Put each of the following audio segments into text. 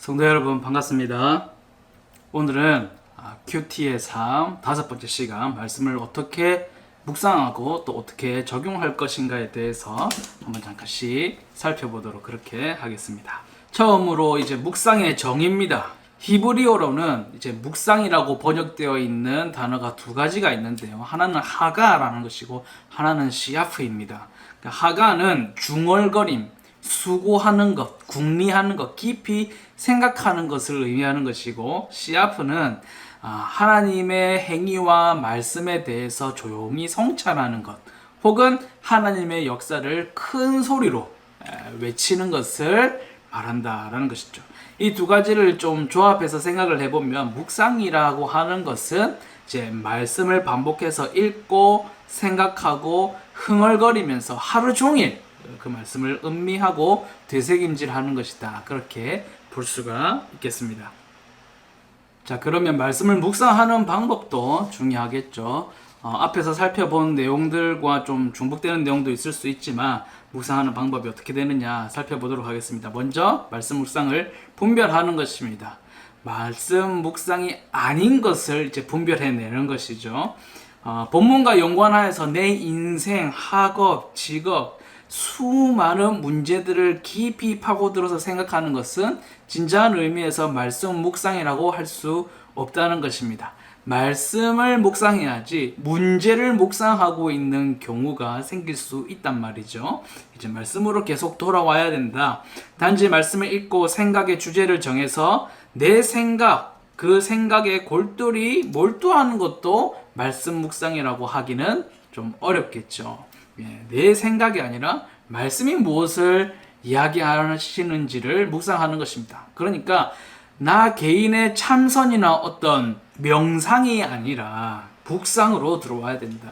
성도 여러분 반갑습니다. 오늘은 큐티의 삶 5번째 시간 말씀을 어떻게 묵상하고 또 어떻게 적용할 것인가에 대해서 한번 잠깐씩 살펴보도록 그렇게 하겠습니다. 처음으로 이제 묵상의 정의입니다. 히브리어로는 이제 묵상이라고 번역되어 있는 단어가 두 가지가 있는데요. 하나는 하가라는 것이고 하나는 시아프입니다. 그러니까 하가는 중얼거림, 수고하는 것, 궁리하는 것, 깊이 생각하는 것을 의미하는 것이고, 시아프는 하나님의 행위와 말씀에 대해서 조용히 성찰하는 것, 혹은 하나님의 역사를 큰 소리로 외치는 것을 말한다라는 것이죠. 이 두 가지를 좀 조합해서 생각을 해보면, 묵상이라고 하는 것은 이제 말씀을 반복해서 읽고 생각하고 흥얼거리면서 하루 종일 그 말씀을 음미하고 되새김질하는 것이다. 그렇게 볼 수가 있겠습니다. 자, 그러면 말씀을 묵상하는 방법도 중요하겠죠. 앞에서 살펴본 내용들과 좀 중복되는 내용도 있을 수 있지만 묵상하는 방법이 어떻게 되느냐 살펴보도록 하겠습니다. 먼저 말씀 묵상을 분별하는 것입니다. 말씀 묵상이 아닌 것을 이제 분별해내는 것이죠. 본문과 연관하여서 내 인생, 학업, 직업, 수많은 문제들을 깊이 파고들어서 생각하는 것은 진정한 의미에서 말씀 묵상이라고 할 수 없다는 것입니다. 말씀을 묵상해야지 문제를 묵상하고 있는 경우가 생길 수 있단 말이죠. 이제 말씀으로 계속 돌아와야 된다. 단지 말씀을 읽고 생각의 주제를 정해서 내 생각, 그 생각에 골똘히 몰두하는 것도 말씀 묵상이라고 하기는 좀 어렵겠죠. 내 생각이 아니라 말씀이 무엇을 이야기하시는지를 묵상하는 것입니다. 그러니까 나 개인의 참선이나 어떤 명상이 아니라 묵상으로 들어와야 된다.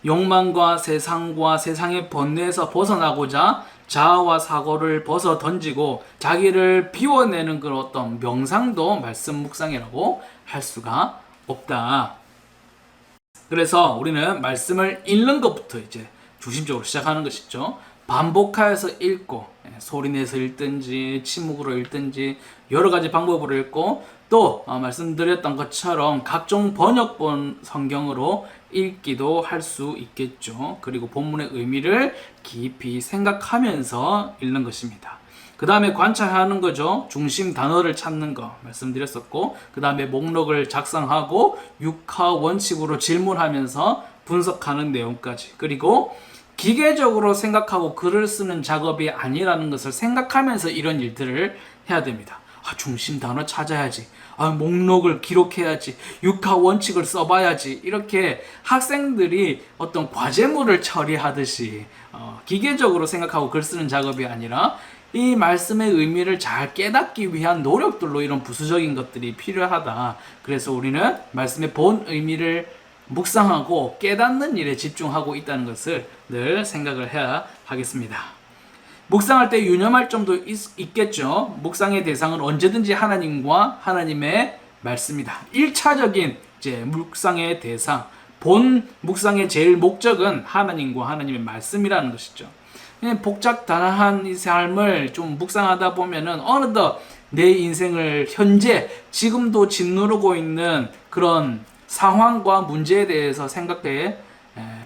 욕망과 세상과 세상의 번뇌에서 벗어나고자 자아와 사고를 벗어 던지고 자기를 비워내는 그런 어떤 명상도 말씀 묵상이라고 할 수가 없다. 그래서 우리는 말씀을 읽는 것부터 이제 중심적으로 시작하는 것이죠. 반복하여서 읽고 소리내서 읽든지 침묵으로 읽든지 여러 가지 방법으로 읽고 또 말씀드렸던 것처럼 각종 번역본 성경으로 읽기도 할 수 있겠죠. 그리고 본문의 의미를 깊이 생각하면서 읽는 것입니다. 그 다음에 관찰하는 거죠. 중심 단어를 찾는 거 말씀드렸었고, 그 다음에 목록을 작성하고 육하 원칙으로 질문하면서 분석하는 내용까지, 그리고 기계적으로 생각하고 글을 쓰는 작업이 아니라는 것을 생각하면서 이런 일들을 해야 됩니다. 중심 단어 찾아야지, 목록을 기록해야지, 육하 원칙을 써봐야지, 이렇게 학생들이 어떤 과제물을 처리하듯이 기계적으로 생각하고 글 쓰는 작업이 아니라 이 말씀의 의미를 잘 깨닫기 위한 노력들로 이런 부수적인 것들이 필요하다. 그래서 우리는 말씀의 본 의미를 묵상하고 깨닫는 일에 집중하고 있다는 것을 늘 생각을 해야 하겠습니다. 묵상할 때 유념할 점도 있겠죠. 묵상의 대상은 언제든지 하나님과 하나님의 말씀이다. 1차적인 이제 묵상의 대상, 본 묵상의 제일 목적은 하나님과 하나님의 말씀이라는 것이죠. 복잡단한 이 삶을 좀 묵상하다 보면은 어느덧 내 인생을 현재 지금도 짓누르고 있는 그런 상황과 문제에 대해서 생각에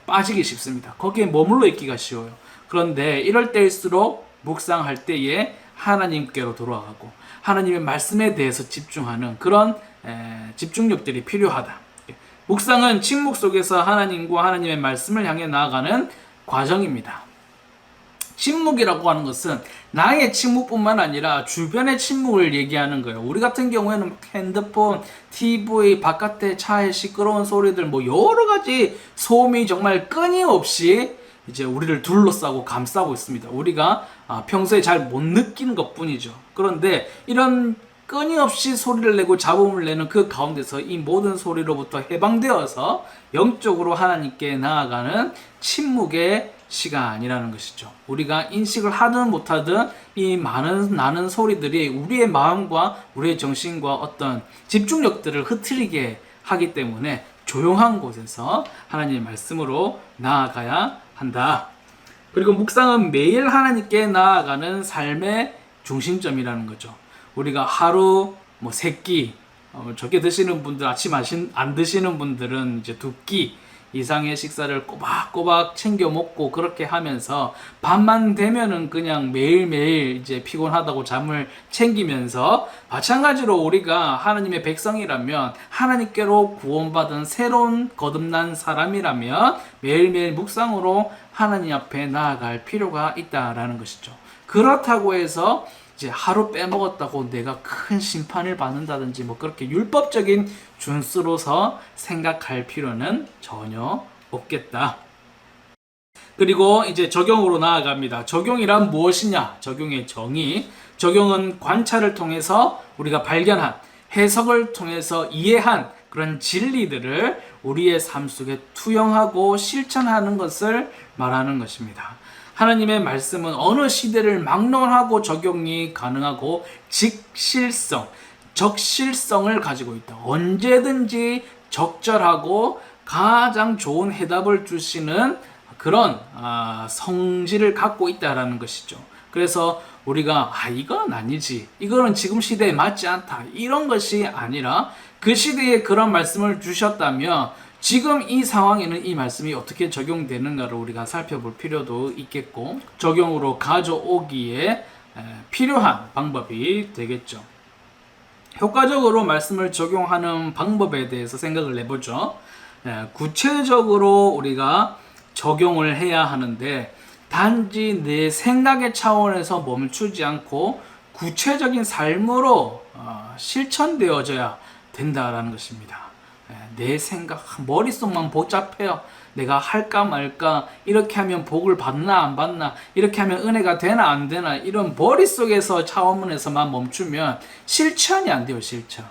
빠지기 쉽습니다. 거기에 머물러 있기가 쉬워요. 그런데 이럴 때일수록 묵상할 때에 하나님께로 돌아가고 하나님의 말씀에 대해서 집중하는 그런 집중력들이 필요하다. 묵상은 침묵 속에서 하나님과 하나님의 말씀을 향해 나아가는 과정입니다. 침묵이라고 하는 것은 나의 침묵뿐만 아니라 주변의 침묵을 얘기하는 거예요. 우리 같은 경우에는 핸드폰, TV, 바깥에 차의 시끄러운 소리들, 여러 가지 소음이 정말 끊임없이 이제 우리를 둘러싸고 감싸고 있습니다. 우리가 평소에 잘 못 느끼는 것 뿐이죠. 그런데 이런 끊임없이 소리를 내고 잡음을 내는 그 가운데서 이 모든 소리로부터 해방되어서 영적으로 하나님께 나아가는 침묵의 시간이라는 것이죠. 우리가 인식을 하든 못하든 이 많은 나는 소리들이 우리의 마음과 우리의 정신과 어떤 집중력들을 흐트리게 하기 때문에 조용한 곳에서 하나님의 말씀으로 나아가야 한다. 그리고 묵상은 매일 하나님께 나아가는 삶의 중심점이라는 거죠. 우리가 하루 뭐 3끼, 적게 드시는 분들, 아침 안 드시는 분들은 이제 2끼 이상의 식사를 꼬박꼬박 챙겨 먹고 그렇게 하면서 밤만 되면은 그냥 매일매일 이제 피곤하다고 잠을 챙기면서, 마찬가지로 우리가 하나님의 백성이라면, 하나님께로 구원받은 새로운 거듭난 사람이라면 매일매일 묵상으로 하나님 앞에 나아갈 필요가 있다라는 것이죠. 그렇다고 해서 이제 하루 빼먹었다고 내가 큰 심판을 받는다든지 뭐 그렇게 율법적인 준수로서 생각할 필요는 전혀 없겠다. 그리고 이제 적용으로 나아갑니다. 적용이란 무엇이냐? 적용의 정의. 적용은 관찰을 통해서 우리가 발견한, 해석을 통해서 이해한 그런 진리들을 우리의 삶 속에 투영하고 실천하는 것을 말하는 것입니다. 하나님의 말씀은 어느 시대를 막론하고 적용이 가능하고 적실성을 가지고 있다. 언제든지 적절하고 가장 좋은 해답을 주시는 그런 성질을 갖고 있다라는 것이죠. 그래서 우리가 이건 아니지, 이거는 지금 시대에 맞지 않다, 이런 것이 아니라 그 시대에 그런 말씀을 주셨다면 지금 이 상황에는 이 말씀이 어떻게 적용되는가를 우리가 살펴볼 필요도 있겠고, 적용으로 가져오기에 필요한 방법이 되겠죠. 효과적으로 말씀을 적용하는 방법에 대해서 생각을 해보죠. 구체적으로 우리가 적용을 해야 하는데, 단지 내 생각의 차원에서 멈추지 않고 구체적인 삶으로 실천되어져야 된다라는 것입니다. 내 생각, 머릿속만 복잡해요. 내가 할까 말까, 이렇게 하면 복을 받나 안 받나, 이렇게 하면 은혜가 되나 안 되나, 이런 머릿속에서 차원문에서만 멈추면 실천이 안 돼요. 실천.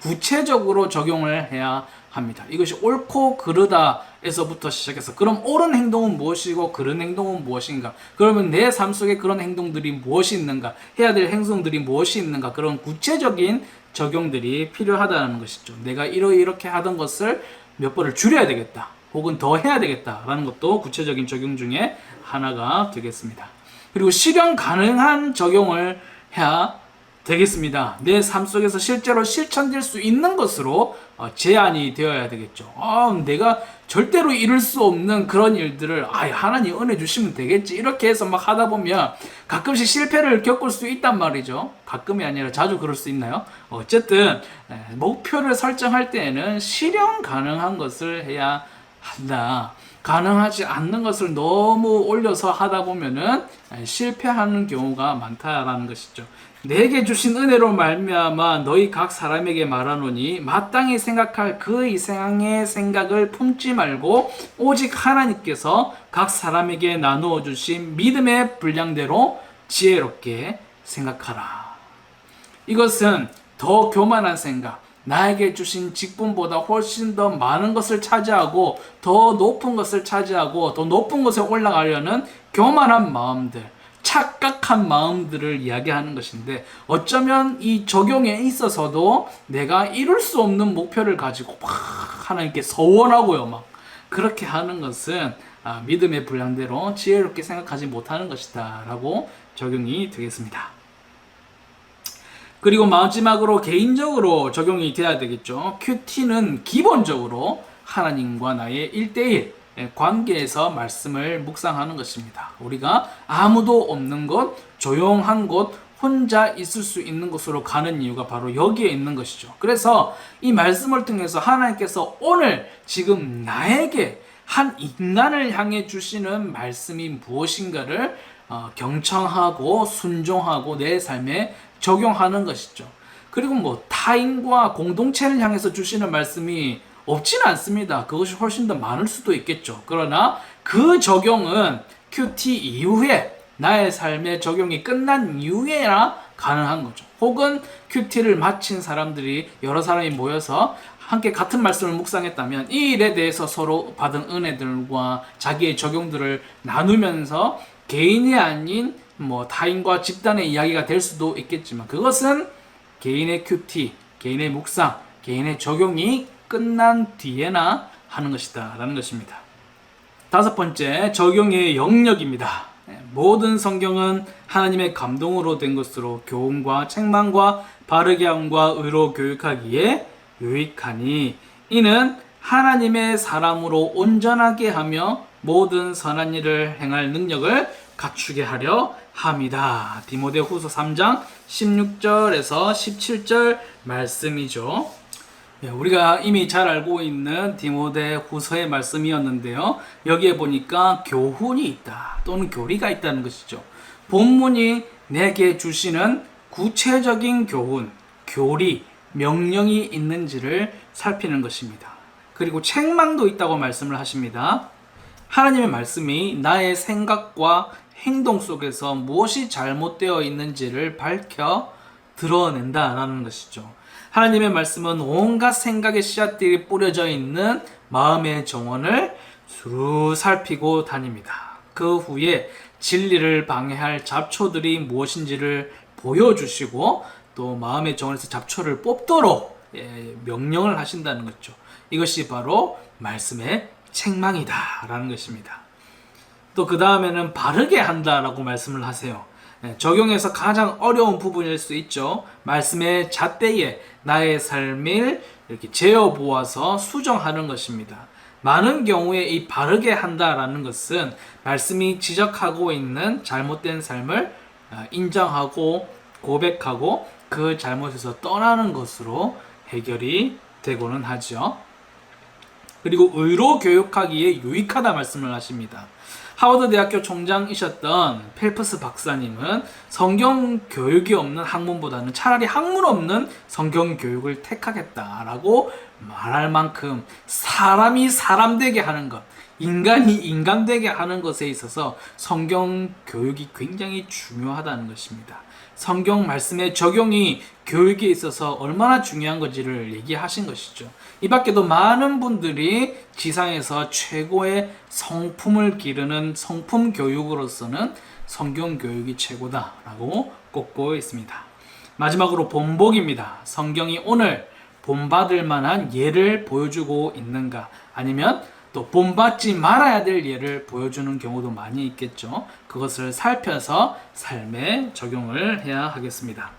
구체적으로 적용을 해야 합니다. 이것이 옳고 그르다에서부터 시작해서, 그럼 옳은 행동은 무엇이고 그른 행동은 무엇인가, 그러면 내 삶 속에 그런 행동들이 무엇이 있는가, 해야 될 행동들이 무엇이 있는가, 그런 구체적인 적용들이 필요하다는 것이죠. 내가 이렇게 하던 것을 몇 번을 줄여야 되겠다, 혹은 더 해야 되겠다라는 것도 구체적인 적용 중에 하나가 되겠습니다. 그리고 실현 가능한 적용을 해야 되겠습니다. 내 삶 속에서 실제로 실천될 수 있는 것으로 제한이 되어야 되겠죠. 내가 절대로 이룰 수 없는 그런 일들을 하나님 은혜 주시면 되겠지, 이렇게 해서 막 하다 보면 가끔씩 실패를 겪을 수 있단 말이죠. 가끔이 아니라 자주 그럴 수 있나요? 어쨌든 목표를 설정할 때에는 실현 가능한 것을 해야 한다. 가능하지 않는 것을 너무 올려서 하다 보면은 실패하는 경우가 많다라는 것이죠. 내게 주신 은혜로 말미암아 너희 각 사람에게 말하노니, 마땅히 생각할 그 이상의 생각을 품지 말고 오직 하나님께서 각 사람에게 나누어 주신 믿음의 분량대로 지혜롭게 생각하라. 이것은 더 교만한 생각, 나에게 주신 직분보다 훨씬 더 많은 것을 차지하고 더 높은 것을 차지하고 더 높은 것에 올라가려는 교만한 마음들, 착각한 마음들을 이야기하는 것인데, 어쩌면 이 적용에 있어서도 내가 이룰 수 없는 목표를 가지고 막 하나님께 서원하고요, 막 그렇게 하는 것은 믿음의 분량대로 지혜롭게 생각하지 못하는 것이다 라고 적용이 되겠습니다. 그리고 마지막으로 개인적으로 적용이 돼야 되겠죠. 큐티는 기본적으로 하나님과 나의 1대1 관계에서 말씀을 묵상하는 것입니다. 우리가 아무도 없는 곳, 조용한 곳, 혼자 있을 수 있는 곳으로 가는 이유가 바로 여기에 있는 것이죠. 그래서 이 말씀을 통해서 하나님께서 오늘 지금 나에게, 한 인간을 향해 주시는 말씀이 무엇인가를 경청하고 순종하고 내 삶에 적용하는 것이죠. 그리고 타인과 공동체를 향해서 주시는 말씀이 없지는 않습니다. 그것이 훨씬 더 많을 수도 있겠죠. 그러나 그 적용은 큐티 이후에, 나의 삶의 적용이 끝난 이후에나 가능한 거죠. 혹은 큐티를 마친 사람들이, 여러 사람이 모여서 함께 같은 말씀을 묵상했다면 이 일에 대해서 서로 받은 은혜들과 자기의 적용들을 나누면서 개인이 아닌 타인과 집단의 이야기가 될 수도 있겠지만, 그것은 개인의 큐티, 개인의 묵상, 개인의 적용이 끝난 뒤에나 하는 것이다 라는 것입니다. 5번째, 적용의 영역입니다. 모든 성경은 하나님의 감동으로 된 것으로 교훈과 책망과 바르게 함과 의로 교육하기에 유익하니 이는 하나님의 사람으로 온전하게 하며 모든 선한 일을 행할 능력을 갖추게 하려 합니다. 디모데후서 3장 16절에서 17절 말씀이죠. 우리가 이미 잘 알고 있는 디모데후서의 말씀이었는데요. 여기에 보니까 교훈이 있다 또는 교리가 있다는 것이죠. 본문이 내게 주시는 구체적인 교훈, 교리, 명령이 있는지를 살피는 것입니다. 그리고 책망도 있다고 말씀을 하십니다. 하나님의 말씀이 나의 생각과 행동 속에서 무엇이 잘못되어 있는지를 밝혀 드러낸다라는 것이죠. 하나님의 말씀은 온갖 생각의 씨앗들이 뿌려져 있는 마음의 정원을 수루 살피고 다닙니다. 그 후에 진리를 방해할 잡초들이 무엇인지를 보여주시고 또 마음의 정원에서 잡초를 뽑도록 명령을 하신다는 거죠. 이것이 바로 말씀의 책망이다 라는 것입니다. 또 그 다음에는 바르게 한다라고 말씀을 하세요. 적용해서 가장 어려운 부분일 수 있죠. 말씀의 잣대에 나의 삶을 이렇게 재어 보아서 수정하는 것입니다. 많은 경우에 이 바르게 한다라는 것은 말씀이 지적하고 있는 잘못된 삶을 인정하고 고백하고 그 잘못에서 떠나는 것으로 해결이 되고는 하죠. 그리고 의로 교육하기에 유익하다 말씀을 하십니다. 하버드 대학교 총장이셨던 펠프스 박사님은 성경 교육이 없는 학문보다는 차라리 학문 없는 성경 교육을 택하겠다라고 말할 만큼 사람이 사람 되게 하는 것, 인간이 인간 되게 하는 것에 있어서 성경 교육이 굉장히 중요하다는 것입니다. 성경 말씀의 적용이 교육에 있어서 얼마나 중요한 건지를 얘기하신 것이죠. 이 밖에도 많은 분들이 지상에서 최고의 성품을 기르는 성품 교육으로서는 성경 교육이 최고다라고 꼽고 있습니다. 마지막으로 본복입니다. 성경이 오늘 본받을 만한 예를 보여주고 있는가, 아니면 또 본받지 말아야 될 예를 보여주는 경우도 많이 있겠죠. 그것을 살펴서 삶에 적용을 해야 하겠습니다.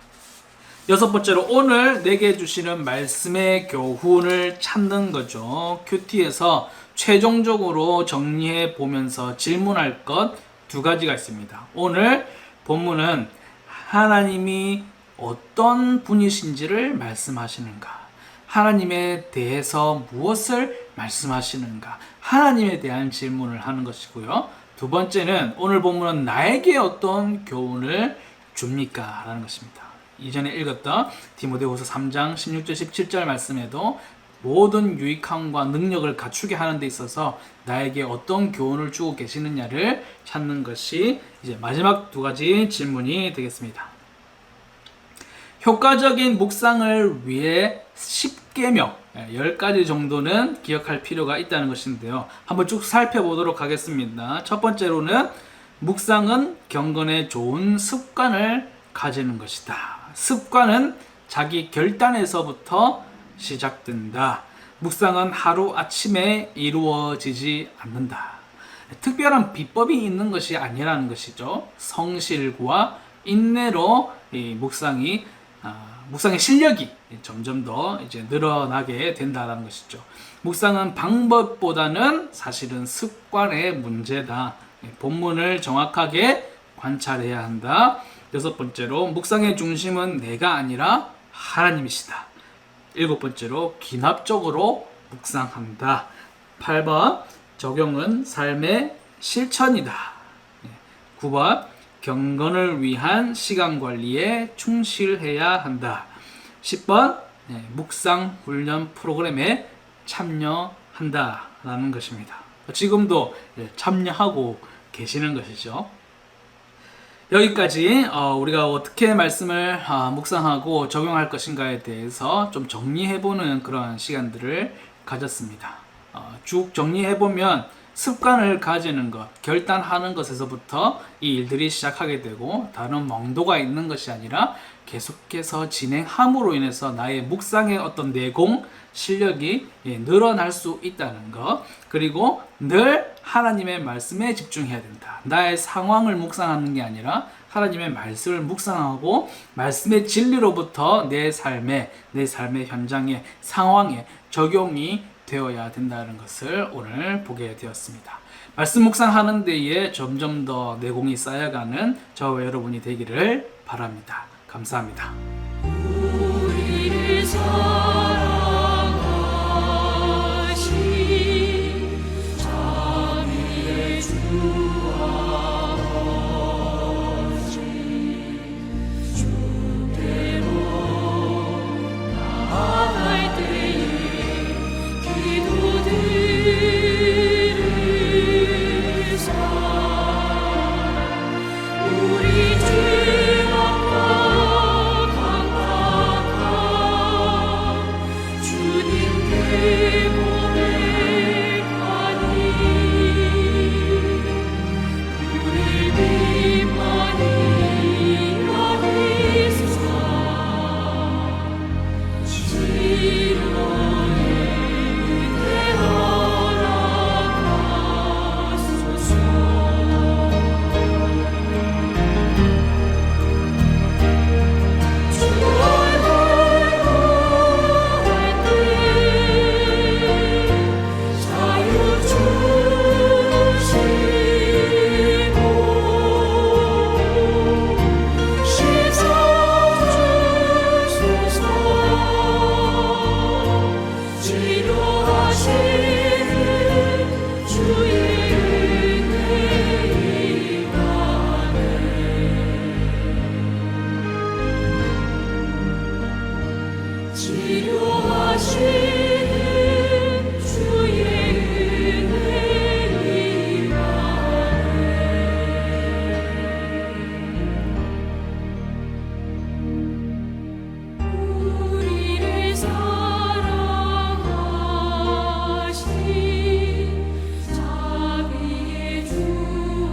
여섯 번째로 오늘 내게 주시는 말씀의 교훈을 찾는 거죠. 큐티에서 최종적으로 정리해 보면서 질문할 것 두 가지가 있습니다. 오늘 본문은 하나님이 어떤 분이신지를 말씀하시는가, 하나님에 대해서 무엇을 말씀하시는가, 하나님에 대한 질문을 하는 것이고요. 두 번째는 오늘 본문은 나에게 어떤 교훈을 줍니까? 라는 것입니다. 이전에 읽었던 디모데후서 3장 16절 17절 말씀에도 모든 유익함과 능력을 갖추게 하는 데 있어서 나에게 어떤 교훈을 주고 계시느냐를 찾는 것이 이제 마지막 두 가지 질문이 되겠습니다. 효과적인 묵상을 위해 10계명, 10가지 정도는 기억할 필요가 있다는 것인데요. 한번 쭉 살펴보도록 하겠습니다. 첫 번째로는 묵상은 경건에 좋은 습관을 가지는 것이다. 습관은 자기 결단에서부터 시작된다. 묵상은 하루아침에 이루어지지 않는다. 특별한 비법이 있는 것이 아니라는 것이죠. 성실과 인내로 이 묵상의 실력이 점점 더 이제 늘어나게 된다는 것이죠. 묵상은 방법보다는 사실은 습관의 문제다. 본문을 정확하게 관찰해야 한다. 여섯 번째로 묵상의 중심은 내가 아니라 하나님이시다. 일곱 번째로 기납적으로 묵상한다. 8번 적용은 삶의 실천이다. 9번 경건을 위한 시간 관리에 충실해야 한다. 10번 묵상 훈련 프로그램에 참여한다 라는 것입니다. 지금도 참여하고 계시는 것이죠. 여기까지 우리가 어떻게 말씀을 묵상하고 적용할 것인가에 대해서 좀 정리해보는 그런 시간들을 가졌습니다. 쭉 정리해보면 습관을 가지는 것, 결단하는 것에서부터 이 일들이 시작하게 되고 다른 멍도가 있는 것이 아니라 계속해서 진행함으로 인해서 나의 묵상의 어떤 내공, 실력이 늘어날 수 있다는 것, 그리고 늘 하나님의 말씀에 집중해야 된다. 나의 상황을 묵상하는 게 아니라 하나님의 말씀을 묵상하고 말씀의 진리로부터 내 삶의 현장에, 상황에 적용이 되어야 된다는 것을 오늘 보게 되었습니다. 말씀 묵상하는 데에 점점 더 내공이 쌓여가는 저와 여러분이 되기를 바랍니다. 감사합니다. 우리를 사랑하신 자비의 주와 아버지, 주께로 나아갈 때에 기도드리사 우리 죄악과 주님께 고백하니 우리 믿만이 여기소서 치료의 은혜 허락하소서. 치료하시는 주의 은혜를 우리를 사랑하신 자비의 주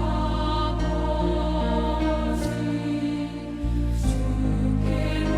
아버지, 주께로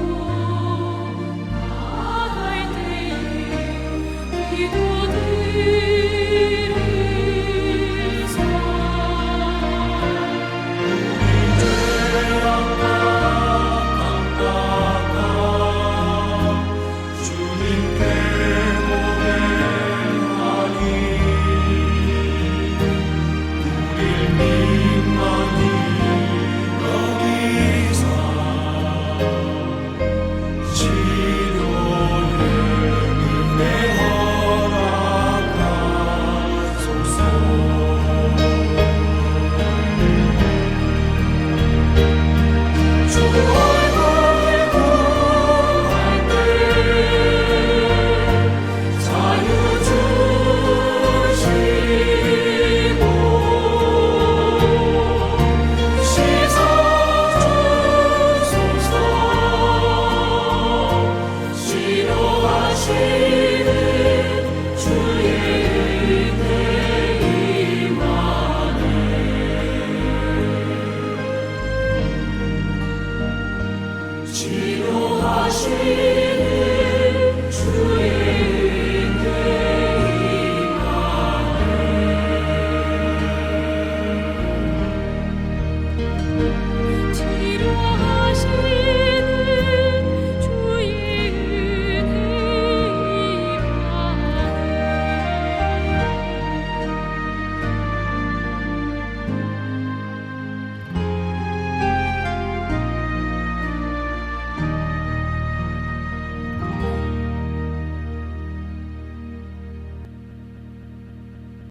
치료하시는 주의